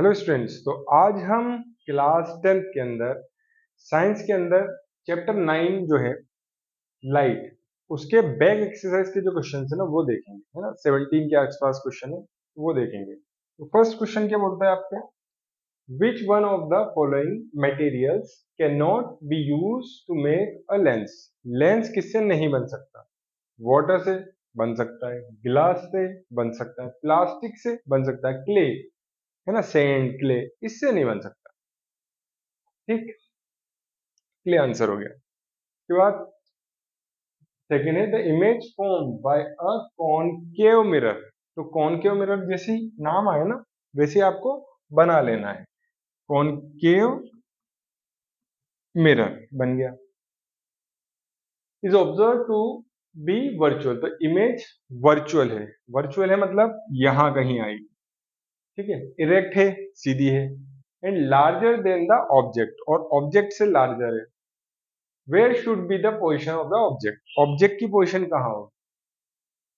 Hello students. तो आज हम क्लास 10th के अंदर साइंस के अंदर चैप्टर 9 जो है लाइट, उसके बैक एक्सरसाइज के जो क्वेश्चन है ना वो देखेंगे, है ना। 17 के आसपास क्वेश्चन है वो देखेंगे। तो फर्स्ट क्वेश्चन क्या बोलता है आपके, which one of the following materials can not be use to make a lens. Lens किससे नहीं बन सकता? वाटर से बन सकता है, गिलास से बन सकता है, प्लास्टिक से बन सकता है, क्ले, है ना, सैंड, क्ले, इससे नहीं बन सकता। ठीक, क्ले आंसर हो गया। उसके बाद सेकेंड है the image form by a concave mirror. तो कॉनकेव मिरर जैसी नाम आए ना वैसे आपको बना लेना है। कॉनकेव मिरर बन गया। Is observe to be virtual. तो इमेज वर्चुअल है मतलब यहां कहीं आई, ठीक है। इरेक्ट है, सीधी है, and larger than the object, और ऑब्जेक्ट से लार्जर है। Where should be the position of the object. Object की पोजिशन कहाँ हो?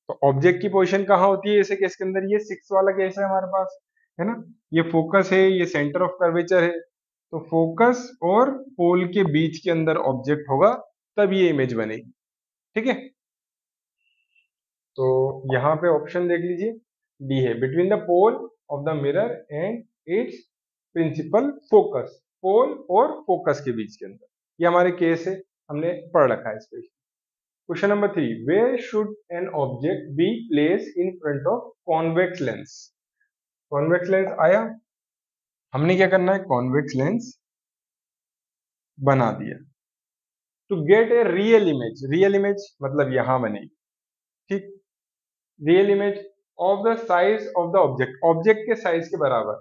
तो ऑब्जेक्ट की पोजीशन कहाँ होती है ऐसे केस के अंदर? ये 6 वाला केस है हमारे पास, है ना। ये फोकस है, ये सेंटर ऑफ कर्वेचर है। तो फोकस और पोल के बीच के अंदर ऑब्जेक्ट होगा तब ये इमेज बनेगी, ठीक है। तो यहाँ पे ऑप्शन देख लीजिए, डी है, between the pole of the mirror and its principal focus. Pole और फोकस के बीच के अंदर, ये हमारे केस है, हमने पढ़ रखा है इस पे। Question number 3, where should an object be place in front of convex lens. Convex lens आया, हमने क्या करना है, कॉन्वेक्स लेंस बना दिया। To get a real image मतलब यहां बनेगी, ठीक। Real image of the size of the object, object के साइज के बराबर।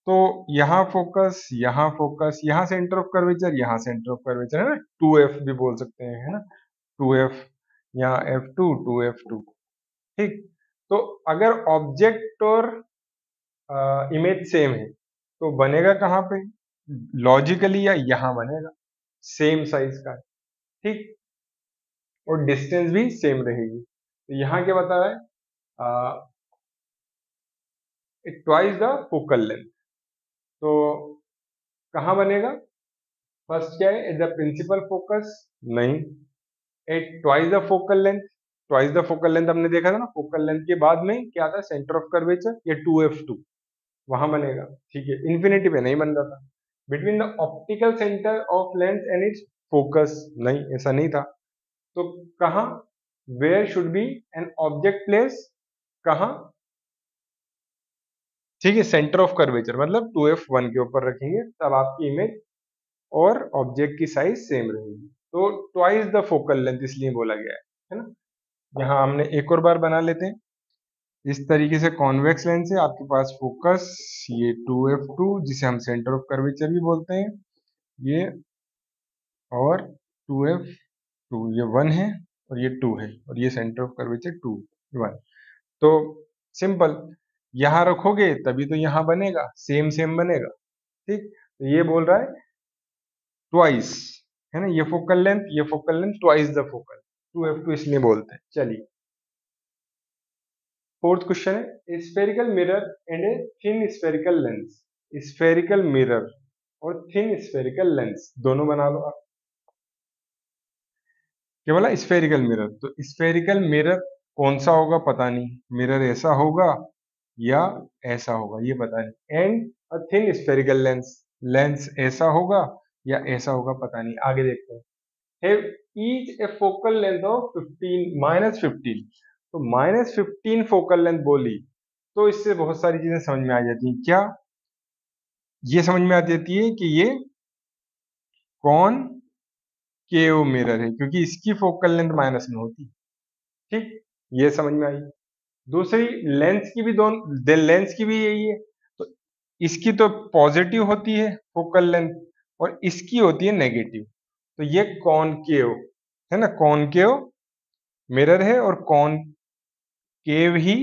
तो यहाँ फोकस, यहाँ फोकस, यहाँ सेंटर ऑफ कर्वेचर, यहाँ सेंटर ऑफ कर्वेचर, है ना। 2f भी बोल सकते हैं, है ना, 2f, यहाँ f2, 2f2, ठीक। तो अगर ऑब्जेक्ट और इमेज सेम है तो बनेगा कहाँ पे? लॉजिकली या यहाँ बनेगा, सेम साइज का है, ठीक। और डिस्टेंस भी सेम रहेगी। तो यहाँ क्या बता रहा है, ट्वाइस द फोकल लेंथ। तो कहाँ बनेगा? फर्स्ट क्या है, एट द प्रिंसिपल फोकस, नहीं, at twice the focal length. Twice the focal length हमने देखा था ना, फोकल लेंथ के बाद में क्या था, सेंटर ऑफ कर्वेचर, या 2f2, वहां बनेगा, ठीक है। इन्फिनिटी पे नहीं बन रहा था। Between the optical centre of lens and its focus, नहीं, ऐसा नहीं था। तो कहा, where should be an object place, कहा, ठीक है, सेंटर ऑफ कर्वेचर मतलब 2f1 के ऊपर रखेंगे तब आपकी इमेज और ऑब्जेक्ट की साइज सेम रहेगी। तो ट्वाइस द फोकल लेंथ इसलिए बोला गया है ना। यहाँ हमने एक और बार बना लेते हैं। इस तरीके से कॉन्वेक्स लेंस है, आपके पास फोकस, ये 2f2 जिसे हम सेंटर ऑफ कर्वेचर भी बोलते हैं, ये, और 2f2, ये 1 है और ये 2 है, और ये सेंटर ऑफ कर्वेचर 2, 1। तो सिंपल, यहां रखोगे तभी तो यहां बनेगा, सेम सेम बनेगा, ठीक। तो ये बोल रहा है ट्वाइस, है ना, ये focal length twice the focal, 2f2 इसलिए बोलते हैं। चलिए फोर्थ क्वेश्चन है, spherical mirror and a thin spherical lens. Spherical mirror और थिन स्फेरिकल लेंस दोनों बना लो आप। क्या बोला? Spherical mirror. तो स्फेरिकल मिरर कौन सा होगा पता नहीं, मिरर ऐसा होगा या ऐसा होगा ये पता नहीं। And a thin spherical lens, lens ऐसा होगा या ऐसा होगा पता नहीं, आगे देखते हैं। Have each A focal length of 15 -15। तो -15 फोकल लेंथ बोली तो इससे बहुत सारी चीजें समझ में आ जाती हैं। क्या ये समझ में आ जाती है कि ये कौन केव मिरर है, क्योंकि इसकी फोकल लेंथ माइनस में होती, ठीक, ये समझ में आई। दूसरी, लेंस की भी दोनों, लेंस की भी यही है। तो इसकी तो पॉजिटिव होती है फोकल लेंथ और इसकी होती है नेगेटिव। तो ये कॉनकेव है ना, कॉनकेव मिरर है और कॉनकेव ही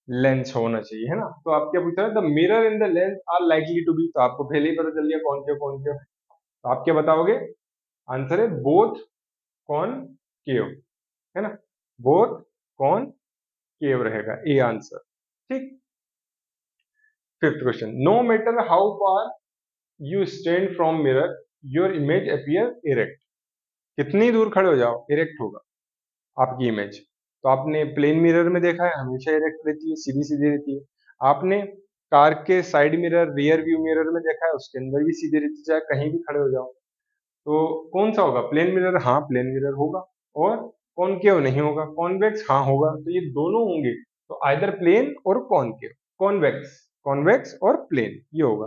लेंस होना चाहिए, है ना। तो आप क्या पूछ रहे हैं, the mirror in the lens are likely to be. तो आपको पहले ही पता चल गया कॉनकेव कॉनकेव। तो आप क्या बताओगे? आंसर है बोथ कॉनकेव, है ना, बोथ कॉनकेव रहेगा ए आंसर, ठीक। Fifth question, no matter how far you stand from mirror your image appear erect. कितनी दूर खड़े हो जाओ इरेक्ट होगा आपकी इमेज। तो आपने प्लेन मिरर में देखा है हमेशा इरेक्ट रहती है, सीधी सीधी रहती है। आपने कार के side mirror rear view mirror में देखा है, उसके अंदर भी सीधी रहती है, चाहे कहीं भी खड़े हो जाओ। तो कौन सा होगा? प्लेन मिरर, हाँ प्लेन मिरर होगा। और कॉनकेव नहीं होगा, कॉन्वेक्स हाँ होगा। तो ये दोनों होंगे, तो आइदर प्लेन और कॉनकेव, कॉन्वेक्स, कॉन्वेक्स और प्लेन ये होगा।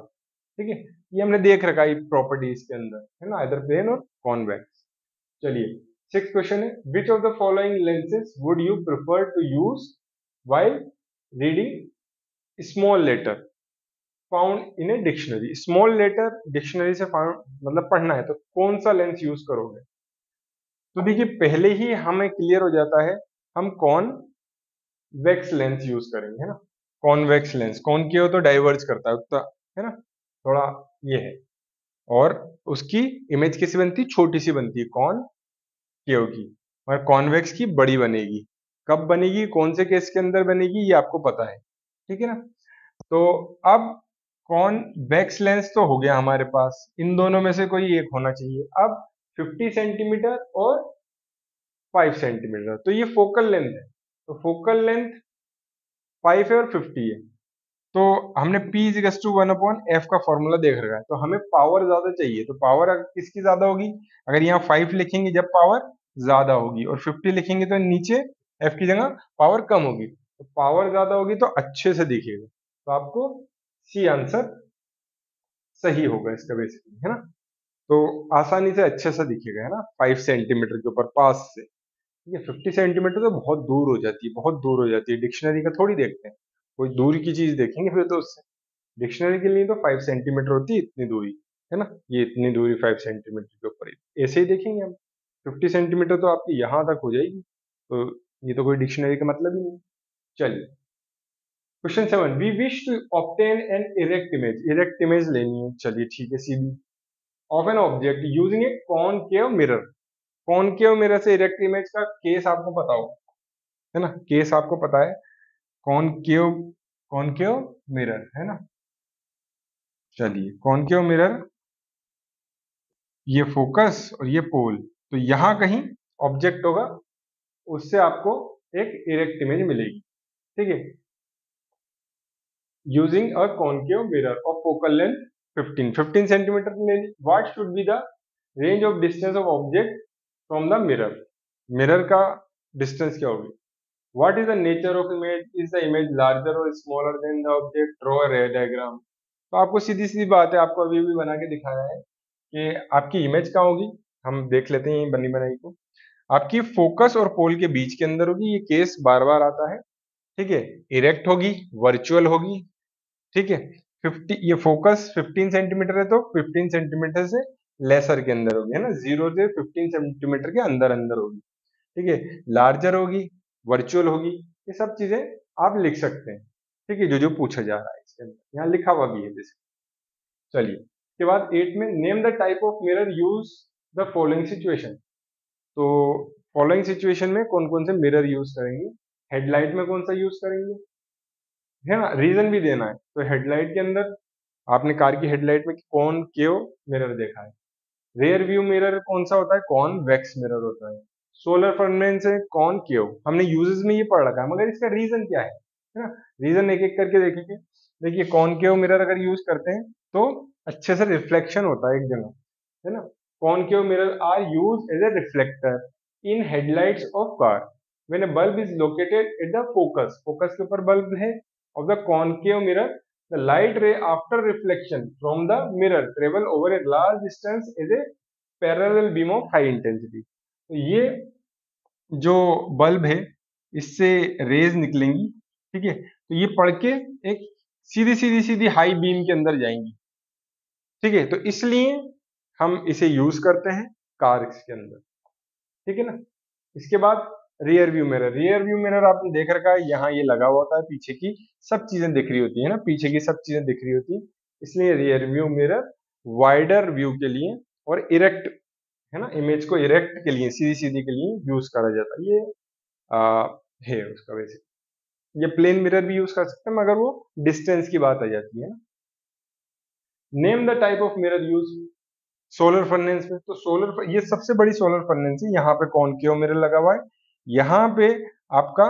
ठीक है, ये हमने देख रखा है प्रॉपर्टीज के अंदर, है ना, आइदर प्लेन और कॉन्वेक्स। चलिए सिक्स क्वेश्चन है, which of the following lenses would you prefer to use while reading small letter found in a dictionary. Small letter dictionary से फाउंड मतलब पढ़ना है तो कौन सा लेंस यूज करोगे? तो देखिए पहले ही हमें क्लियर हो जाता है, हम कॉन्वेक्स लेंस यूज करेंगे, है ना। कॉन्वेक्स लेंस, कॉनकेव तो डाइवर्ज करता है उतना, है ना, थोड़ा ये है। और उसकी इमेज कैसी बनती है? छोटी सी बनती है कॉनकेव की, और कॉन्वेक्स की बड़ी बनेगी। कब बनेगी, कौन से केस के अंदर बनेगी, ये आपको पता है, ठीक है ना। तो अब कॉन्वेक्स लेंस तो हो गया हमारे पास, इन दोनों में से कोई एक होना चाहिए। अब 50 सेंटीमीटर और 5 सेंटीमीटर, तो ये फोकल लेंथ है। तो फोकल लेंथ 5 है और 50 है। तो हमने P इज टू 1/f का फॉर्मूला देख रखा है, तो हमें पावर ज्यादा चाहिए। तो पावर किसकी ज्यादा होगी? अगर यहाँ 5 लिखेंगे जब पावर ज्यादा होगी, और 50 लिखेंगे तो नीचे f की जगह पावर कम होगी। तो पावर ज्यादा होगी तो अच्छे से दिखेगा। तो आपको सी आंसर सही होगा इसका बेसिकली, है ना। तो आसानी से अच्छे से दिखेगा, है ना, 5 सेंटीमीटर के ऊपर पास से। ये 50 सेंटीमीटर तो बहुत दूर हो जाती है, बहुत दूर हो जाती है, डिक्शनरी का थोड़ी देखते हैं, कोई दूर की चीज देखेंगे फिर तो उससे। डिक्शनरी के लिए तो 5 सेंटीमीटर होती है इतनी दूरी, है ना, ये इतनी दूरी 5 सेंटीमीटर के ऊपर ऐसे ही देखेंगे हम। 50 सेंटीमीटर तो आपकी यहाँ तक हो जाएगी, तो ये तो कोई डिक्शनरी का मतलब ही नहीं। चलिए question 7, we wish to obtain an erect image. Erect image लेनी है, चलिए ठीक है, सीधी of an object using a concave mirror. Concave mirror से इरेक्ट इमेज का केस आपको पता हो, है ना, केस आपको पता है। कॉनकेव, कॉनकेव मिरर, है ना। चलिए कॉनकेव मिरर, ये फोकस और ये पोल, तो यहां कहीं ऑब्जेक्ट होगा, उससे आपको एक इरेक्ट इमेज मिलेगी। ठीक है, using a concave mirror of focal length 15 centimetre ले ली। What should be the range of distance of object from the mirror. Mirror का डिस्टेंस क्या होगी? What is the nature of image? Is the image larger और smaller than the object? Draw a ray diagram. तो आपको सीधी सीधी बात है, आपको अभी भी बना के दिखाया है कि आपकी इमेज कहाँ होगी। हम देख लेते हैं बनी बनाई को। आपकी फोकस और पोल के बीच के अंदर होगी, ये केस बार बार आता है। ठीक है, इरेक्ट होगी, वर्चुअल होगी। ठीक है, 50, ये फोकस 15 सेंटीमीटर है तो 15 सेंटीमीटर से लेसर के अंदर होगी, है ना, 0 से 15 सेंटीमीटर के अंदर अंदर होगी। ठीक है, लार्जर होगी, वर्चुअल होगी, ये सब चीजें आप लिख सकते हैं। ठीक है, जो जो पूछा जा रहा है इसके अंदर यहाँ लिखा हुआ भी है जैसे। चलिए उसके बाद 8 में, name the type of mirror use the following situation. तो फॉलोइंग सिचुएशन में कौन कौन से मिरर यूज करेंगे? हेडलाइट में कौन सा यूज करेंगे, है ना, रीजन भी देना है। तो हेडलाइट के अंदर आपने कार की हेडलाइट में कौन केव मिरर देखा है। रेयर व्यू मिरर कौन सा होता है? कॉन्वेक्स मिरर होता है। सोलर फर्नेस है कौन केव, हमने यूजेस में ये पढ़ रखा है, मगर इसका रीजन क्या है ना। रीजन एक एक करके देखेंगे। देखिए कॉनकेव मिरर अगर यूज करते हैं तो अच्छे से रिफ्लेक्शन होता है एक जगह, है ना। Concave mirror are use as a reflector in headlights of car when a bulb is located at the focus. Focus के ऊपर बल्ब है of the concave mirror, the light ray after reflection from the mirror travel over a large distance as a parallel beam of high intensity. तो ये जो bulb है इससे raise निकलेंगी, ठीक है, तो ये पढ़ के एक सीधी सीधी सीधी हाई बीम के अंदर जाएंगी। ठीक है, तो इसलिए हम इसे यूज करते हैं कार्स के अंदर। ठीक है ना। इसके बाद rear view mirror. Rear view mirror आपने देख रखा है, यहाँ ये लगा हुआ होता है, पीछे की सब चीजें दिख रही होती है ना, पीछे की सब चीजें दिख रही होती है, इसलिए rear view mirror wider view के लिए और इरेक्ट, है ना, इमेज को इरेक्ट के लिए, सीधी सीधी के लिए यूज करा जाता है। ये आ, है उसका वैसे। ये प्लेन मिरर भी यूज कर सकते हैं, मगर वो डिस्टेंस की बात आ जाती है ना। Name the type of mirror use solar furnace में। तो ये सबसे बड़ी सोलर फर्नेस है, यहाँ पे कॉनकेव मिरर लगा हुआ है। यहाँ पे आपका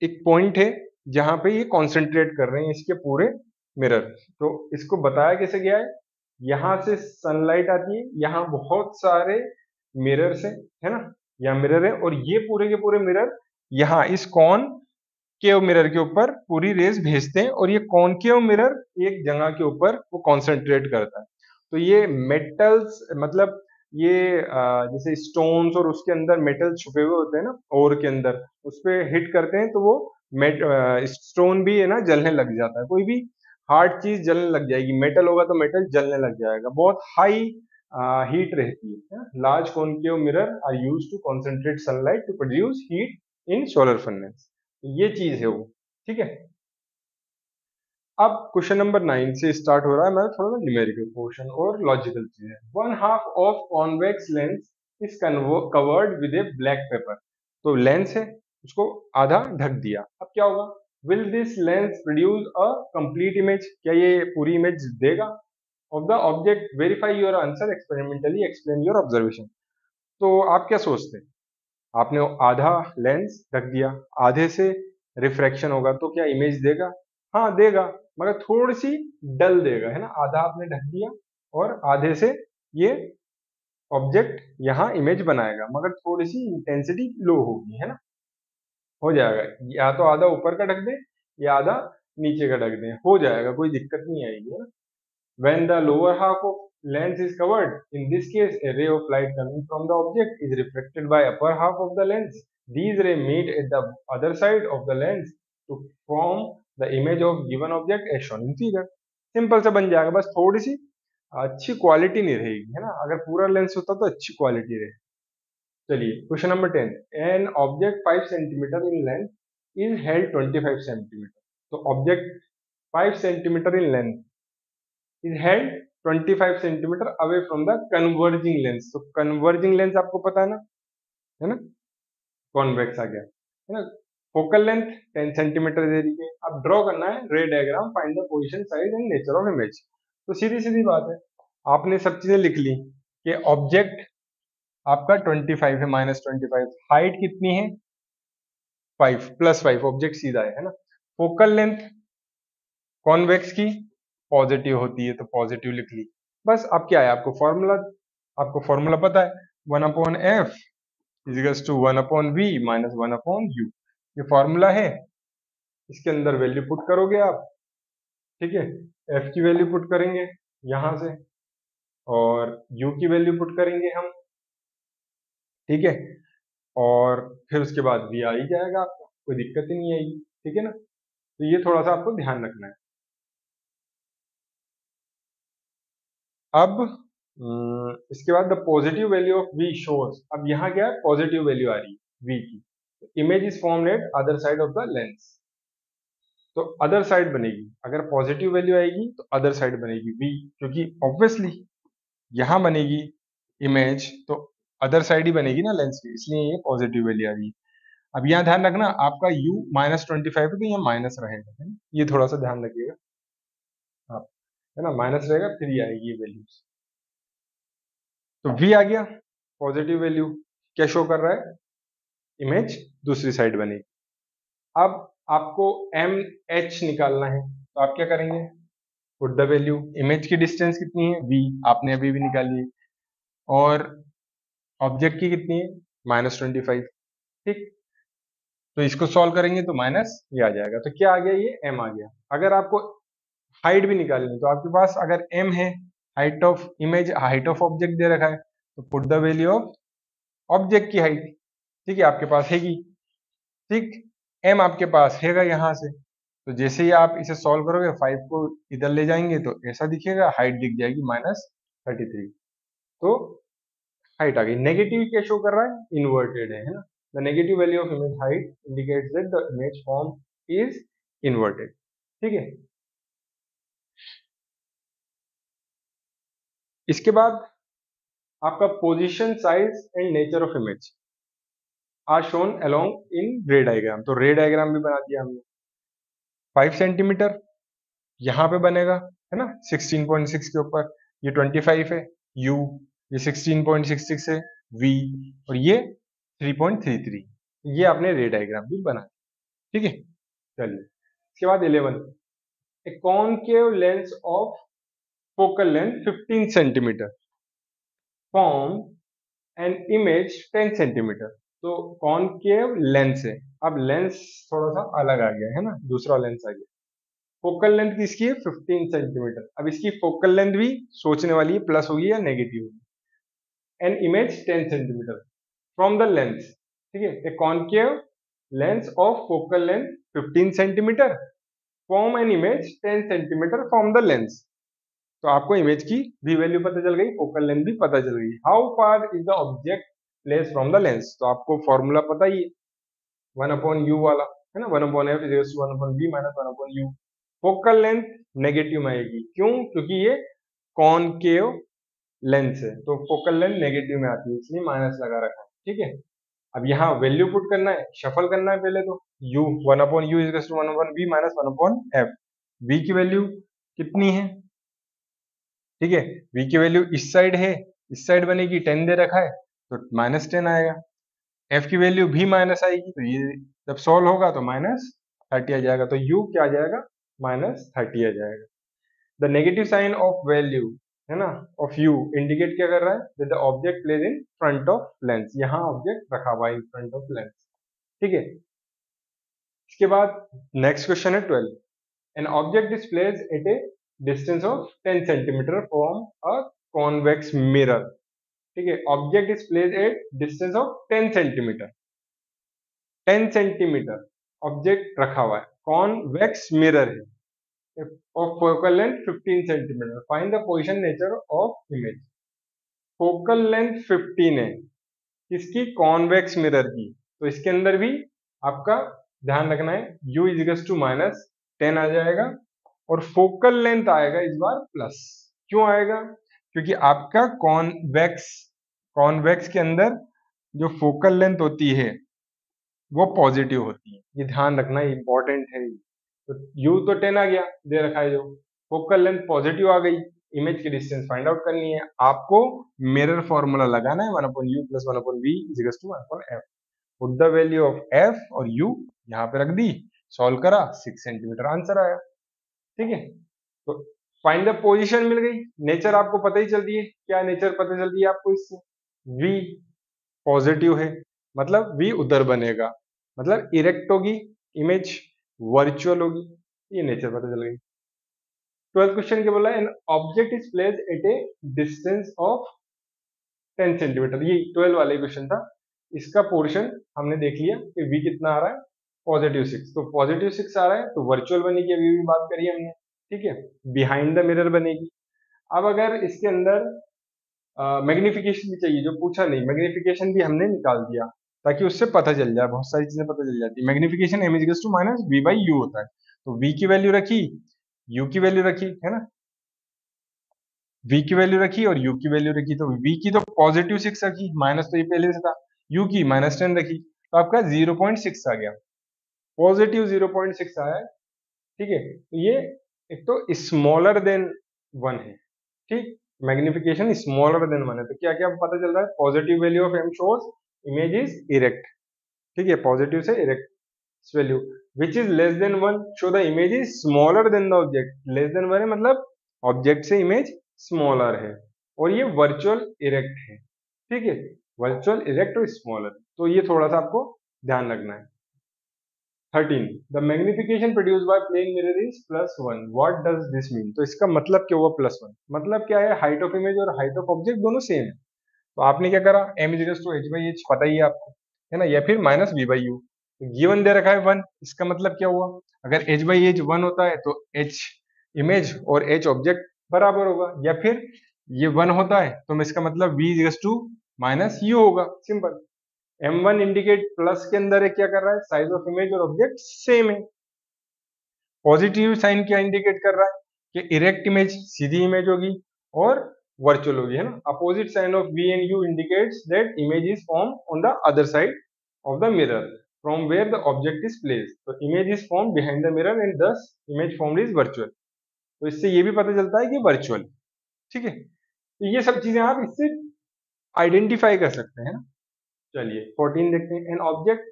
एक पॉइंट है जहां पे ये कॉन्सेंट्रेट कर रहे हैं इसके पूरे मिरर। तो इसको बताया कैसे गया है, यहाँ से सनलाइट आती है, यहाँ बहुत सारे मिरर्स है ना, यहाँ मिरर है, और ये पूरे के पूरे मिरर यहाँ इस कॉनकेव मिरर के ऊपर पूरी रेज भेजते हैं, और ये कॉनकेव मिरर एक जगह के ऊपर वो कॉन्सेंट्रेट करता है। तो ये मेटल्स मतलब ये जैसे स्टोन्स और उसके अंदर मेटल छुपे हुए होते हैं ना ओर के अंदर, उस पे हिट करते हैं तो वो स्टोन भी है ना जलने लग जाता है। कोई भी हार्ड चीज जलने लग जाएगी, मेटल होगा तो मेटल जलने लग जाएगा, बहुत हाई हीट रहती है। Large concave mirror are use to concentrate sunlight to produce heat in solar furnace. ये चीज है वो, ठीक है। अब क्वेश्चन नंबर 9 से स्टार्ट हो रहा है, मैं थोड़ा न्यूमेरिकल पोर्शन और लॉजिकल चीज है। 1/2 of convex lens is covered with A black pepper. तो लेंस है, उसको आधा ढक दिया। अब क्या होगा, will this lens produce a complete image, क्या ये पूरी इमेज देगा of the object, verify your answer experimentally, explain your observation. तो आप क्या सोचते हैं, आपने आधा लेंस ढक दिया, आधे से रिफ्रैक्शन होगा तो क्या इमेज देगा? हाँ देगा, मगर थोड़ी सी डल देगा, है ना। आधा आपने ढक दिया और आधे से ये ऑब्जेक्ट यहाँ इमेज बनाएगा, मगर थोड़ी सी इंटेंसिटी लो होगी, है ना। हो जाएगा, या तो आधा ऊपर का ढक दे या आधा नीचे का ढक दे, हो जाएगा, कोई दिक्कत नहीं आएगी, है ना। When the lower half of lens is covered, in this case, a ray of light coming from the object is reflected by upper half of the lens. These rays meet at the other side of the lens to form the image of given object as shown in figure. Simple से बन जाएगा, बस थोड़ी सी अच्छी quality नहीं रहेगी, है ना। अगर पूरा लेंस होता तो अच्छी क्वालिटी रहे। चलिए question number 10, an object 5 centimetre in length is held 25 centimetre. तो object 5 centimetre in length is held 25 centimetre away from the converging lens. तो कन्वर्जिंग लेंस आपको पता है ना, कॉन्वेक्स आ गया, है ना। फोकल लेंथ 10 सेंटीमीटर दे रही है। अब ड्रॉ करना है रे diagram, find the position, size and nature of image. तो सीधी सीधी बात है, आपने सब चीजें लिख ली कि ऑब्जेक्ट आपका 25 है, -25, हाइट कितनी है 5 +5, ऑब्जेक्ट सीधा है ना। फोकल लेंथ कॉन्वेक्स की पॉजिटिव होती है तो पॉजिटिव लिख ली। बस अब क्या है, आपको फॉर्मूला पता है, 1/f equals to 1/v minus 1/u। ये फॉर्मूला है, इसके अंदर वैल्यू पुट करोगे आप, ठीक है। f की वैल्यू पुट करेंगे यहां से, और u की वैल्यू पुट करेंगे हम, ठीक है। और फिर उसके बाद v आ ही जाएगा आपको, कोई दिक्कत ही नहीं आएगी, ठीक है ना। तो ये थोड़ा सा आपको ध्यान रखना है। अब इसके बाद the positive value of v shows, अब यहाँ क्या है, पॉजिटिव वैल्यू आ रही है v की। Image is formed at other side of the lens. तो अदर साइड बनेगी, अगर पॉजिटिव वैल्यू आएगी तो अदर साइड बनेगी v, क्योंकि ऑब्वियसली यहाँ बनेगी इमेज तो अदर साइड ही बनेगी ना लेंस की, इसलिए ये पॉजिटिव वैल्यू आ रही है। अब यहाँ ध्यान रखना, आपका u -25 है तो यहाँ माइनस रहेगा, है ना? ये थोड़ा सा ध्यान रखिएगा, हाँ, है ना, माइनस रहेगा फिर ये आएगी ये वैल्यूज। तो v आ गया पॉजिटिव वैल्यू, क्या शो कर रहा है, इमेज दूसरी साइड बनेगी। अब आपको एम एच निकालना है, तो आप क्या करेंगे, पुट द वैल्यू, इमेज की डिस्टेंस कितनी है v, आपने अभी भी निकाली है, और ऑब्जेक्ट की कितनी है -25, ठीक। तो इसको सॉल्व करेंगे तो माइनस ये आ जाएगा, तो क्या आ गया, ये m आ गया। अगर आपको हाइट भी निकालनी है तो आपके पास अगर m है, height of image, height of object दे रखा है, तो put the value of object की हाइट, ठीक है, आपके पास हैगी, ठीक। m आपके पास हैगा यहाँ से, तो जैसे ही आप इसे सॉल्व करोगे 5 को इधर ले जाएंगे तो ऐसा दिखेगा, हाइट दिख जाएगी -33। तो हाइट आ गई। नेगेटिव क्या शो कर रहा है, इन्वर्टेड है ना। The negative value of image height indicates that the image form is inverted, ठीक है। इसके बाद आपका position, size and nature of image are shown along in ray diagram. तो रे डायग्राम भी बना दिया हमने, 5 सेंटीमीटर यहाँ पे बनेगा, है ना, 16.6 के ऊपर। ये 25 है u, ये 16.66 है v, और ये 3.33। ये आपने रे डायग्राम भी बना, ठीक है। चलिए इसके बाद 11, ए concave lens of focal length 15 centimetre form an image 10 centimetre. तो कॉनकेव लेंस है, अब लेंस थोड़ा सा अलग आ गया है ना, दूसरा लेंस आ गया। फोकल लेंथ किसकी है 15 सेंटीमीटर। अब इसकी फोकल लेंथ भी सोचने वाली है, प्लस होगी या नेगेटिव होगी। An image 10 centimetre from the lens, ठीक है। ए concave lens of focal length 15 centimetre form an image 10 centimetre from the lens. तो आपको इमेज की भी वैल्यू पता चल गई, फोकल लेंथ भी पता चल गई। How far is the object place from the lens, तो आपको फॉर्मूला पता ही है, 1/u वाला, है ना, 1/f is 1/v minus 1/u। Focal length negative में आएगी, क्यों? क्योंकि ये कॉनकेव लेंस है, तो फोकल लेंथ नेगेटिव में आती है, इसलिए माइनस लगा रखा है, ठीक है। अब यहाँ वैल्यू पुट करना है, शफल करना है पहले तो। u 1/u is 1/v minus 1/f। v की वैल्यू कितनी है, ठीक है, v की वैल्यू इस साइड है, इस साइड बनेगी, 10 दे रखा है तो -10 आएगा। f की वैल्यू भी माइनस आएगी, तो ये जब सॉल्व होगा तो -30 आ जाएगा, तो u क्या आ जाएगा, -30 आ जाएगा। The negative sign of value, है ना, ऑफ u इंडिकेट क्या कर रहा है, that the object place in front of lens, यहाँ ऑब्जेक्ट रखा हुआ है इन फ्रंट ऑफ लेंस, ठीक है। इसके बाद नेक्स्ट क्वेश्चन है 12, an object is placed at a distance of 10 centimetre from a convex mirror, ठीक है। Object is placed at distance of 10 centimetre, 10 centimetre object रखा हुआ है, कॉन्वेक्स मिरर है, of focal length 15 centimetre. Find the position nature of image. Focal length 15 है, किसकी, convex mirror की, तो इसके अंदर भी आपका ध्यान रखना है u इजिकल्स टू -10 आ जाएगा, और फोकल लेंथ आएगा इस बार प्लस। क्यों आएगा, क्योंकि आपका कॉन्वेक्स, कॉन्वेक्स के अंदर जो फोकल लेंथ होती है वो पॉजिटिव होती है, ये ध्यान रखना, इंपॉर्टेंट है। तो u तो 10 आ गया, दे रखा है जो, फोकल लेंथ पॉजिटिव आ गई, इमेज की डिस्टेंस फाइंड आउट करनी है, आपको मिरर फॉर्मूला लगाना है, 1/u plus 1/v is equals to 1/f। Put the value of f और u यहाँ पे रख दी, सॉल्व करा, 6 सेंटीमीटर आंसर आया, ठीक है। तो फाइंड द पोजीशन मिल गई, नेचर आपको पता ही चलती है, क्या नेचर पता चलती है आपको इससे, v पॉजिटिव है, मतलब v उधर बनेगा, मतलब इरेक्ट होगी इमेज, वर्चुअल होगी, ये नेचर पता चल गई। 12th क्वेश्चन क्या बोला, an object is placed at a distance of 10 centimetre, ये 12 वाला क्वेश्चन था, इसका पोर्शन हमने देख लिया कि v कितना आ रहा है, +6, तो +6 आ रहा है तो वर्चुअल बनेगी, अभी भी बात करी हमने, ठीक है, बिहाइंड द मिरर बनेगी। अब अगर इसके अंदर मैग्निफिकेशन भी चाहिए, जो पूछा नहीं, मैग्निफिकेशन भी हमने निकाल दिया ताकि उससे पता चल जाए, बहुत सारी चीजें पता चल जाती है। Magnification m equals to -v/u होता है, तो v की वैल्यू रखी, u की वैल्यू रखी, है ना, v की वैल्यू रखी और u की वैल्यू रखी, तो v की तो +6 रखी, माइनस तो ये पहले से था, u की -10 रखी, तो आपका 0.6 आ गया, पॉजिटिव 0.6 आया है, ठीक है। तो ये एक तो स्मॉलर देन 1 है, ठीक, मैग्निफिकेशन स्मॉलर देन 1 है, तो क्या क्या पता चल रहा है, positive value of m shows image is erect, ठीक है, पॉजिटिव से erect value, which is less than 1 show the image is smaller than the object, less than 1 है मतलब ऑब्जेक्ट से इमेज स्मॉलर है, और ये वर्चुअल इरेक्ट है, ठीक है, वर्चुअल इरेक्ट और स्मॉलर, तो ये थोड़ा सा आपको ध्यान रखना है। 13, the magnification produced by plane mirror is +1, what does this mean, तो इसका मतलब क्या हुआ +1, मतलब क्या है, हाइट ऑफ इमेज और हाइट ऑफ ऑब्जेक्ट दोनों सेम है, तो आपने क्या करा, m इक्वल्स टू h/h पता ही है आपको, है ना, या फिर -v/u, तो गिवन दे रखा है 1, इसका मतलब क्या हुआ, अगर h/h 1 होता है तो h इमेज और h ऑब्जेक्ट बराबर होगा, या फिर ये 1 होता है तो इसका मतलब v इक्वल्स टू -u होगा, सिंपल। m1 इंडिकेट प्लस के अंदर है, क्या कर रहा है, साइज ऑफ इमेज और ऑब्जेक्ट सेम है। पॉजिटिव साइन क्या इंडिकेट कर रहा है, कि इरेक्ट इमेज सीधी इमेज होगी और वर्चुअल होगी, है ना। Opposite sign of v and u indicates that image is form on the other side of the mirror, from where the object is placed, तो image is form behind the mirror and this image form is virtual. तो इससे ये भी पता चलता है कि virtual, ठीक है। तो ये सब चीजें आप इससे आइडेंटिफाई कर सकते हैं ना। चलिए 14 देखते हैं। N object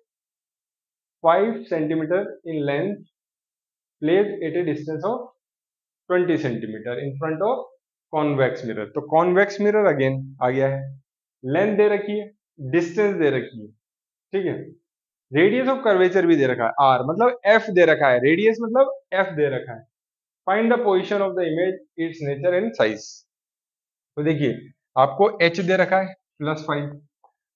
5 centimetre in length placed at a distance of 20 centimetre in front of convex mirror. तो कॉन्वेक्स मिरर अगेन आ गया है, लेंथ दे रखी है, डिस्टेंस दे रखी है, ठीक है। रेडियस ऑफ कर्वेचर भी दे रखा है, आर मतलब एफ दे रखा है, रेडियस मतलब एफ दे रखा है। Find the position of the image, it's nature and size. तो देखिए आपको एच दे रखा है +5,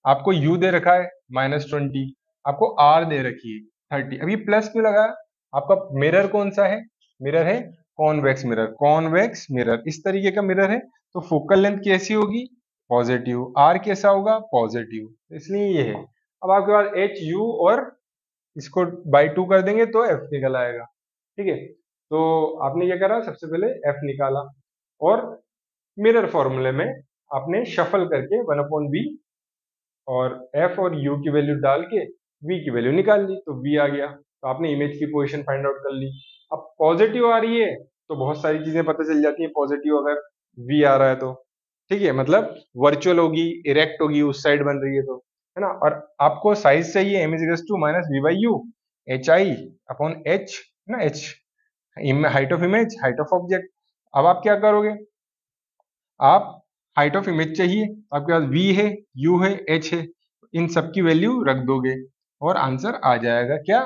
आपको यू दे रखा है -20, आपको आर दे रखी है 30। अब ये प्लस क्यों लगा? आपका मिरर कौन सा है? मिरर है कॉन्वेक्स मिरर। कॉन्वेक्स मिरर इस तरीके का मिरर है, तो फोकल लेंथ कैसी होगी? पॉजिटिव। आर कैसा होगा? पॉजिटिव। इसलिए ये है। अब आपके पास एच यू और इसको बाई 2 कर देंगे तो एफ निकल आएगा, ठीक है। तो आपने क्या करा, सबसे पहले एफ निकाला और मिरर फॉर्मूले में आपने शफल करके 1/v और एफ और यू की वैल्यू डाल के वी की वैल्यू निकाल ली, तो वी आ गया। तो आपने इमेज की पोजीशन फाइंड आउट कर ली। अब पॉजिटिव आ रही है तो बहुत सारी चीजें पता चल जाती है। पॉजिटिव अगर वी आ रहा है तो ठीक है, मतलब वर्चुअल होगी, इरेक्ट होगी, उस साइड बन रही है तो, है ना। और आपको साइज चाहिए m=-v/u hi/h, है ना। h height of image, height of object. अब आप क्या करोगे, आप हाइट ऑफ इमेज चाहिए, आपके पास v है, u है, h है, इन सब की वैल्यू रख दोगे और आंसर आ जाएगा क्या?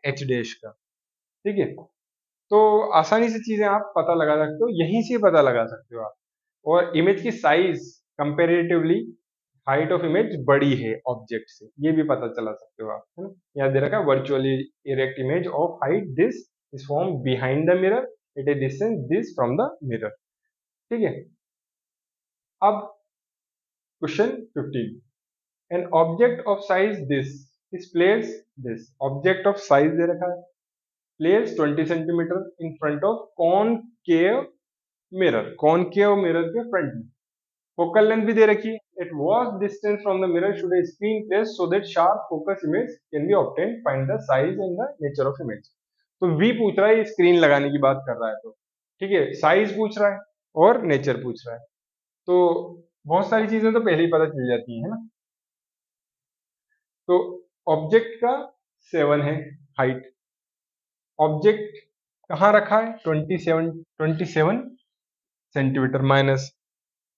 h डैश का, ठीक है। तो आसानी से चीजें आप पता लगा सकते हो, यहीं से पता लगा सकते हो आप। और इमेज की size comparatively height of image बड़ी है ऑब्जेक्ट से, ये भी पता चला सकते हो आप, है ना। यहाँ दे रखा है virtually erect image of height this is form behind the mirror at a distance this from the mirror, ठीक है। अब question 15, an object of size this is place this, object of size दे रखा है, place 20 centimetre in front of concave mirror, concave mirror के front में। Focal length भी दे रखी है, at what distance from the mirror should a screen place so that sharp focus image can be obtained, find the size and the nature of image. तो we पूछ रहा है, स्क्रीन लगाने की बात कर रहा है, तो ठीक है, साइज पूछ रहा है और नेचर पूछ रहा है, तो बहुत सारी चीजें तो पहले ही पता चल जाती है ना। तो ऑब्जेक्ट का 7 है हाइट, ऑब्जेक्ट कहाँ रखा है? 27 सेंटीमीटर माइनस।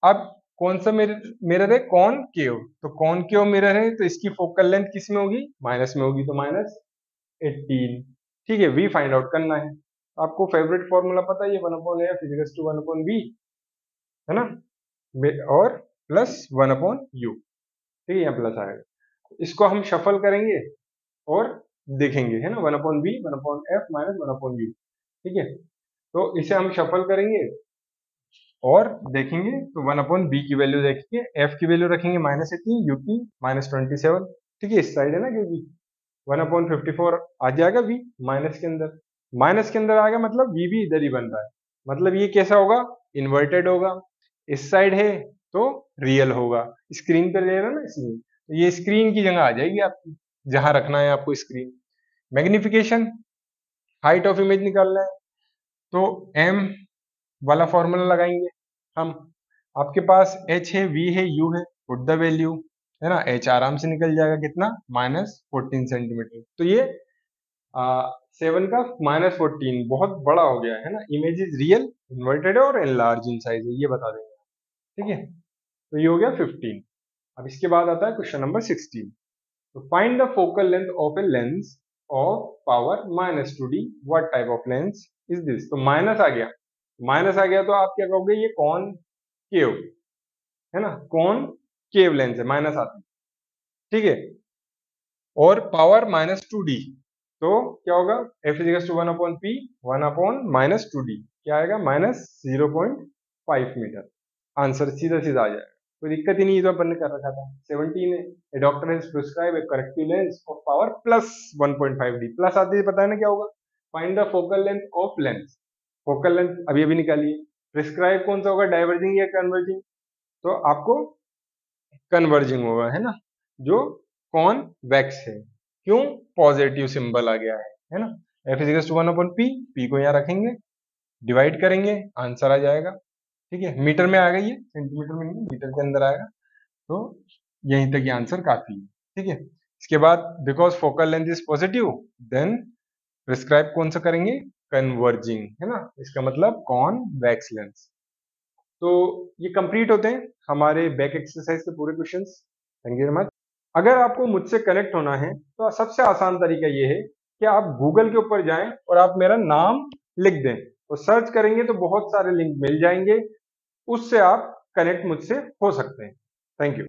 अब कौन सा मिरर है? कॉनकेव। तो कॉनकेव मिरर है तो इसकी फोकल लेंथ किस में होगी? माइनस में होगी, तो -18, ठीक है। v फाइंड आउट करना है, आपको फेवरेट फॉर्मूला पता है, ये 1/f = 1/v, है ना, और +1/u, ठीक है, यहाँ प्लस आएगा। इसको हम शफल करेंगे और देखेंगे, है ना, 1/v 1/f -1/u, ठीक है। तो इसे हम शफल करेंगे और देखेंगे, तो 1/v की वैल्यू देखेंगे, f की वैल्यू रखेंगे -18, u की -27, ठीक है, इस साइड है ना, क्योंकि 1/54 आ जाएगा v माइनस के अंदर, माइनस के अंदर आ गया मतलब v भी इधर ही बन रहा है, मतलब ये कैसा होगा? इन्वर्टेड होगा, इस साइड है तो रियल होगा, स्क्रीन पे ले रहा ना, इसलिए तो ये स्क्रीन की जगह आ जाएगी आपकी, जहां रखना है आपको screen. Magnification, height of image निकालना है, तो m वाला फॉर्मूला लगाएंगे हम। आपके पास h है, v है, u है, पुट द वैल्यू, है ना। h आराम से निकल जाएगा, कितना? -14 सेंटीमीटर। तो ये 7 का -14 बहुत बड़ा हो गया है ना। इमेज इज रियल, इन्वर्टेड और एनलार्ज इन साइज, ये बता देंगे, ठीक है। तो ये हो गया 15। अब इसके बाद आता है क्वेश्चन नंबर 16। तो find the focal length of a lens of power -2d, what type of lens is this. तो माइनस आ गया, माइनस आ गया तो आप क्या कहोगे? ये कौन केव, है ना, कौन केव लेंस है, माइनस आती है, ठीक है। और पावर -2d, तो क्या होगा? f = 1/p 1/-2d, क्या आएगा? -0.5 मीटर। आंसर सीधा सीधा आ जाएगा, कोई दिक्कत ही नहीं है, तो अपन ने कर रखा था। 17 है, a doctor has prescribe a corrective lens of power +1.5d, plus आते ही पता है ना क्या होगा? Find the focal length of lens, focal length अभी अभी निकालिए। प्रिस्क्राइब कौन सा होगा? डाइवर्जिंग या कन्वर्जिंग? तो आपको कन्वर्जिंग होगा, है ना, जो कॉन्वेक्स है। क्यों? पॉजिटिव सिंबल आ गया है ना। f is equal to 1/p, p को यहाँ रखेंगे, डिवाइड करेंगे, आंसर आ जाएगा। ठीक है, मीटर में आ गई है, सेंटीमीटर में नहीं, मीटर के अंदर आएगा। तो यहीं तक ये आंसर काफी है। ठीक है, इसके बाद because focal length is positive, then prescribe कौन सा करेंगे, कन्वर्जिंग, है ना, इसका मतलब कॉन्वेक्स लेंस। तो ये कंप्लीट होते हैं हमारे बैक एक्सरसाइज के पूरे questions. Thank you very much. अगर आपको मुझसे कनेक्ट होना है तो सबसे आसान तरीका ये है कि आप गूगल के ऊपर जाएं और आप मेरा नाम लिख दें, तो सर्च करेंगे तो बहुत सारे लिंक मिल जाएंगे, उससे आप कनेक्ट मुझसे हो सकते हैं। Thank you.